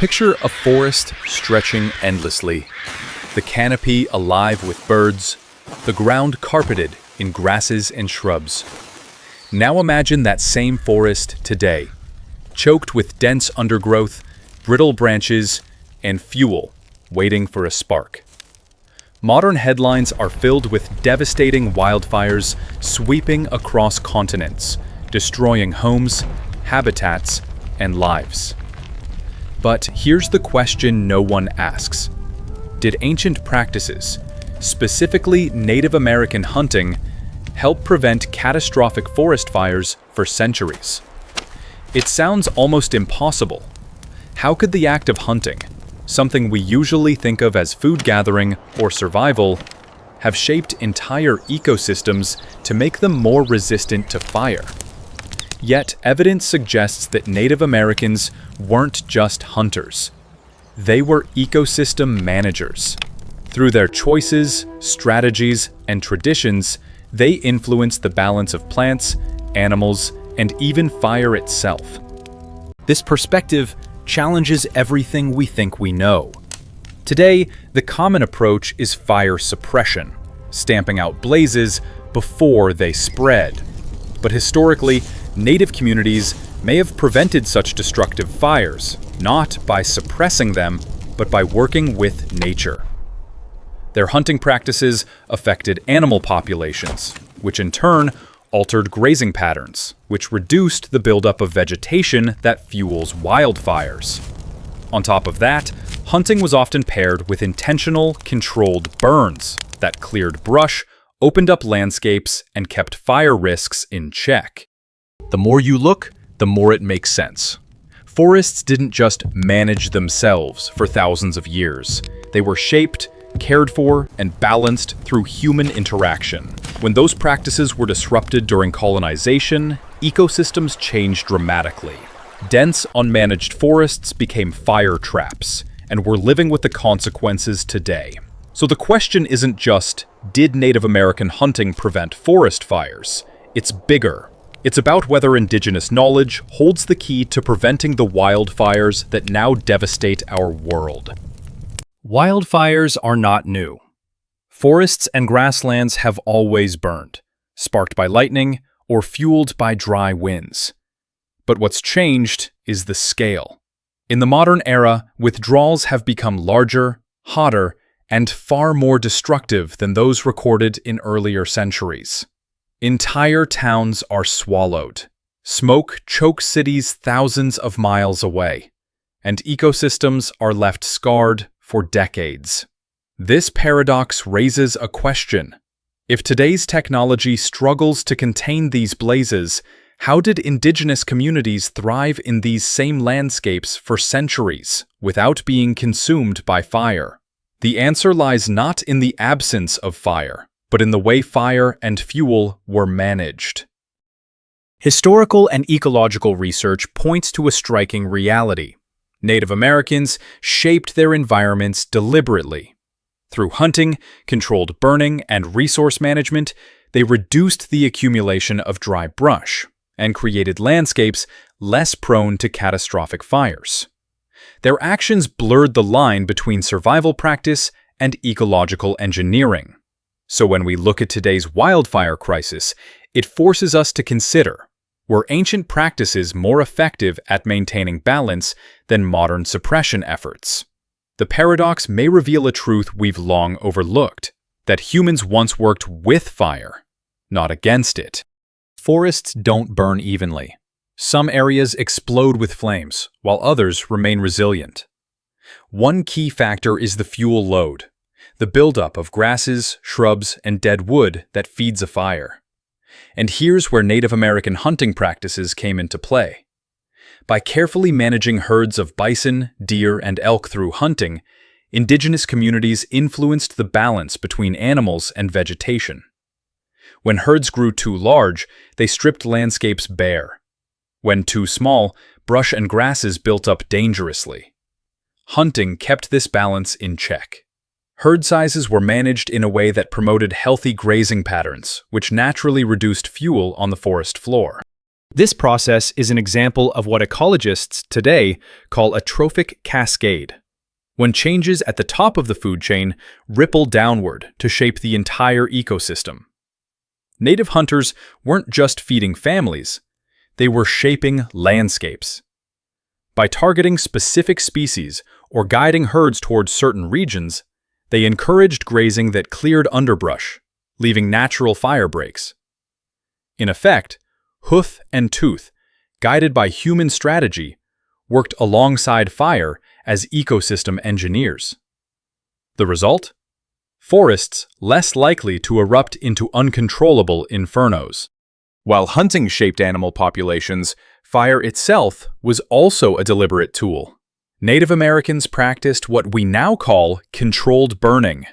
Picture a forest stretching endlessly, the canopy alive with birds, the ground carpeted in grasses and shrubs. Now imagine that same forest today, choked with dense undergrowth, brittle branches, and fuel waiting for a spark. Modern headlines are filled with devastating wildfires sweeping across continents, destroying homes, habitats, and lives. But here's the question no one asks. Did ancient practices, specifically Native American hunting, help prevent catastrophic forest fires for centuries? It sounds almost impossible. How could the act of hunting, something we usually think of as food gathering or survival, have shaped entire ecosystems to make them more resistant to fire? Yet, evidence suggests that Native Americans weren't just hunters. They were ecosystem managers. Through their choices, strategies, and traditions, they influenced the balance of plants, animals, and even fire itself. This perspective challenges everything we think we know. Today, the common approach is fire suppression, stamping out blazes before they spread. But historically, Native communities may have prevented such destructive fires, not by suppressing them, but by working with nature. Their hunting practices affected animal populations, which in turn altered grazing patterns, which reduced the buildup of vegetation that fuels wildfires. On top of that, hunting was often paired with intentional, controlled burns that cleared brush, opened up landscapes, and kept fire risks in check. The more you look, the more it makes sense. Forests didn't just manage themselves for thousands of years. They were shaped, cared for, and balanced through human interaction. When those practices were disrupted during colonization, ecosystems changed dramatically. Dense, unmanaged forests became fire traps, and we're living with the consequences today. So the question isn't just, did Native American hunting prevent forest fires? It's bigger. It's about whether indigenous knowledge holds the key to preventing the wildfires that now devastate our world. Wildfires are not new. Forests and grasslands have always burned, sparked by lightning or fueled by dry winds. But what's changed is the scale. In the modern era, withdrawals have become larger, hotter, and far more destructive than those recorded in earlier centuries. Entire towns are swallowed. Smoke chokes cities thousands of miles away, and ecosystems are left scarred for decades. This paradox raises a question. If today's technology struggles to contain these blazes, how did indigenous communities thrive in these same landscapes for centuries without being consumed by fire? The answer lies not in the absence of fire, but in the way fire and fuel were managed. Historical and ecological research points to a striking reality. Native Americans shaped their environments deliberately. Through hunting, controlled burning, and resource management, they reduced the accumulation of dry brush and created landscapes less prone to catastrophic fires. Their actions blurred the line between survival practice and ecological engineering. So when we look at today's wildfire crisis, it forces us to consider, were ancient practices more effective at maintaining balance than modern suppression efforts? The paradox may reveal a truth we've long overlooked, that humans once worked with fire, not against it. Forests don't burn evenly. Some areas explode with flames, while others remain resilient. One key factor is the fuel load, the buildup of grasses, shrubs, and dead wood that feeds a fire. And here's where Native American hunting practices came into play. By carefully managing herds of bison, deer, and elk through hunting, indigenous communities influenced the balance between animals and vegetation. When herds grew too large, they stripped landscapes bare. When too small, brush and grasses built up dangerously. Hunting kept this balance in check. Herd sizes were managed in a way that promoted healthy grazing patterns, which naturally reduced fuel on the forest floor. This process is an example of what ecologists today call a trophic cascade, when changes at the top of the food chain ripple downward to shape the entire ecosystem. Native hunters weren't just feeding families, they were shaping landscapes. By targeting specific species or guiding herds towards certain regions, they encouraged grazing that cleared underbrush, leaving natural fire breaks. In effect, hoof and tooth, guided by human strategy, worked alongside fire as ecosystem engineers. The result? Forests less likely to erupt into uncontrollable infernos. While hunting shaped animal populations, fire itself was also a deliberate tool. Native Americans practiced what we now call controlled burning,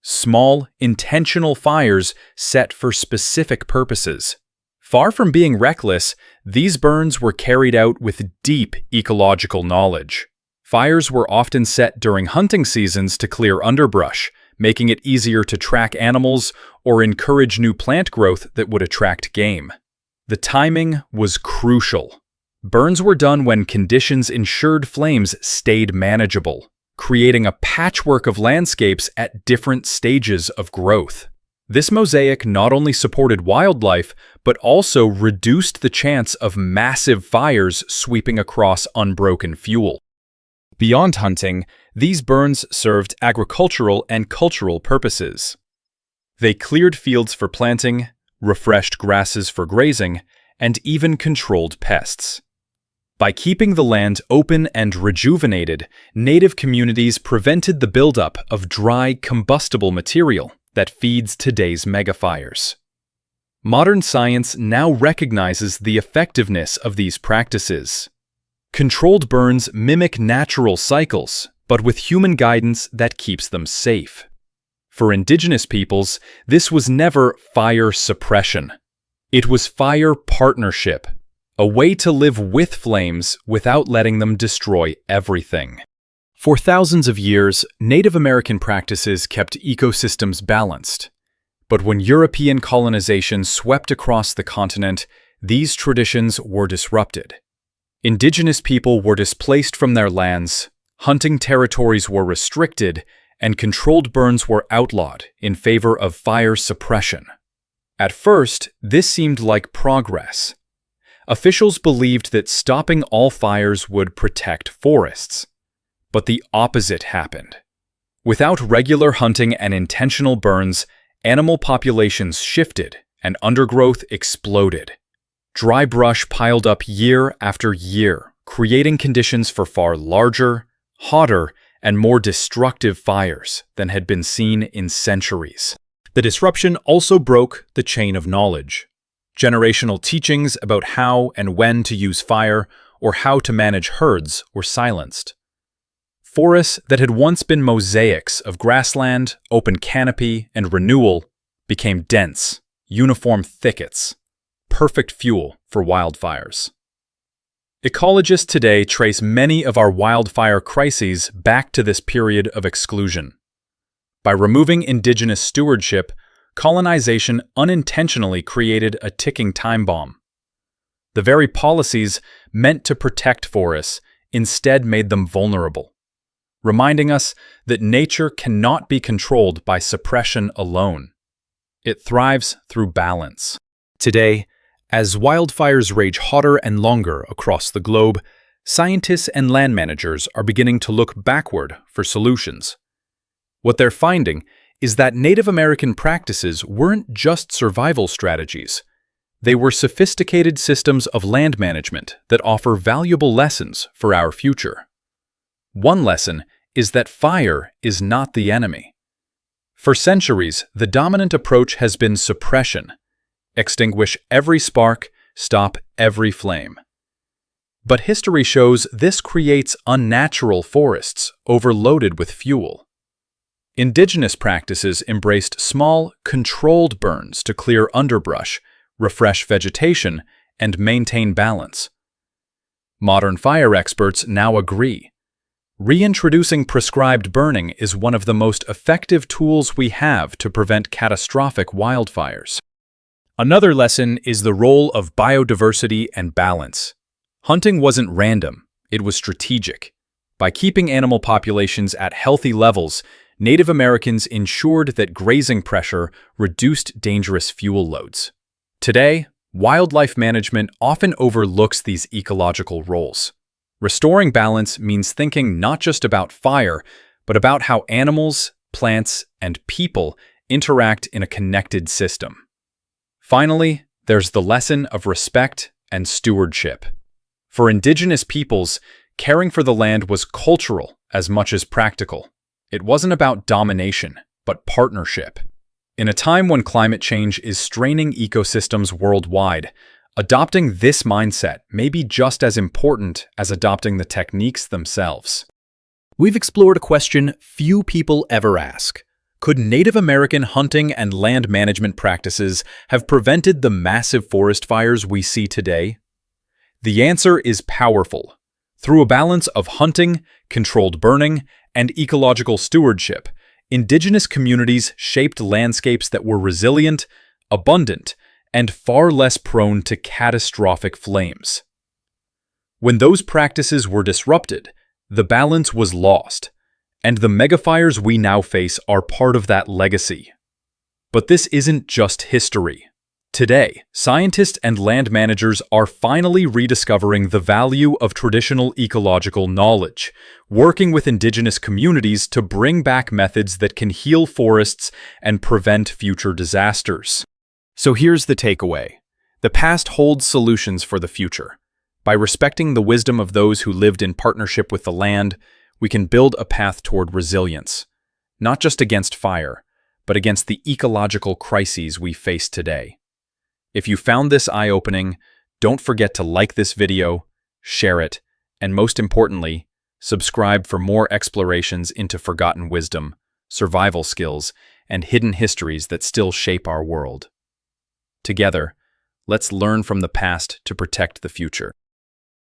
small, intentional fires set for specific purposes. Far from being reckless, these burns were carried out with deep ecological knowledge. Fires were often set during hunting seasons to clear underbrush, making it easier to track animals or encourage new plant growth that would attract game. The timing was crucial. Burns were done when conditions ensured flames stayed manageable, creating a patchwork of landscapes at different stages of growth. This mosaic not only supported wildlife, but also reduced the chance of massive fires sweeping across unbroken fuel. Beyond hunting, these burns served agricultural and cultural purposes. They cleared fields for planting, refreshed grasses for grazing, and even controlled pests. By keeping the land open and rejuvenated, native communities prevented the buildup of dry, combustible material that feeds today's megafires. Modern science now recognizes the effectiveness of these practices. Controlled burns mimic natural cycles, but with human guidance that keeps them safe. For indigenous peoples, this was never fire suppression. It was fire partnership, a way to live with flames without letting them destroy everything. For thousands of years, Native American practices kept ecosystems balanced. But when European colonization swept across the continent, these traditions were disrupted. Indigenous people were displaced from their lands, hunting territories were restricted, and controlled burns were outlawed in favor of fire suppression. At first, this seemed like progress. Officials believed that stopping all fires would protect forests. But the opposite happened. Without regular hunting and intentional burns, animal populations shifted and undergrowth exploded. Dry brush piled up year after year, creating conditions for far larger, hotter, and more destructive fires than had been seen in centuries. The disruption also broke the chain of knowledge. Generational teachings about how and when to use fire or how to manage herds were silenced. Forests that had once been mosaics of grassland, open canopy, and renewal became dense, uniform thickets, perfect fuel for wildfires. Ecologists today trace many of our wildfire crises back to this period of exclusion. By removing indigenous stewardship, colonization unintentionally created a ticking time bomb. The very policies meant to protect forests instead made them vulnerable, reminding us that nature cannot be controlled by suppression alone. It thrives through balance. Today, as wildfires rage hotter and longer across the globe, scientists and land managers are beginning to look backward for solutions. What they're finding is that Native American practices weren't just survival strategies. They were sophisticated systems of land management that offer valuable lessons for our future. One lesson is that fire is not the enemy. For centuries, the dominant approach has been suppression. Extinguish every spark, stop every flame. But history shows this creates unnatural forests overloaded with fuel. Indigenous practices embraced small, controlled burns to clear underbrush, refresh vegetation, and maintain balance. Modern fire experts now agree. Reintroducing prescribed burning is one of the most effective tools we have to prevent catastrophic wildfires. Another lesson is the role of biodiversity and balance. Hunting wasn't random, it was strategic. By keeping animal populations at healthy levels, Native Americans ensured that grazing pressure reduced dangerous fuel loads. Today, wildlife management often overlooks these ecological roles. Restoring balance means thinking not just about fire, but about how animals, plants, and people interact in a connected system. Finally, there's the lesson of respect and stewardship. For indigenous peoples, caring for the land was cultural as much as practical. It wasn't about domination, but partnership. In a time when climate change is straining ecosystems worldwide, adopting this mindset may be just as important as adopting the techniques themselves. We've explored a question few people ever ask. Could Native American hunting and land management practices have prevented the massive forest fires we see today? The answer is powerful. Through a balance of hunting, controlled burning, and ecological stewardship, indigenous communities shaped landscapes that were resilient, abundant, and far less prone to catastrophic flames. When those practices were disrupted, the balance was lost, and the megafires we now face are part of that legacy. But this isn't just history. Today, scientists and land managers are finally rediscovering the value of traditional ecological knowledge, working with indigenous communities to bring back methods that can heal forests and prevent future disasters. So here's the takeaway. The past holds solutions for the future. By respecting the wisdom of those who lived in partnership with the land, we can build a path toward resilience, not just against fire, but against the ecological crises we face today. If you found this eye-opening, don't forget to like this video, share it, and most importantly, subscribe for more explorations into forgotten wisdom, survival skills, and hidden histories that still shape our world. Together, let's learn from the past to protect the future.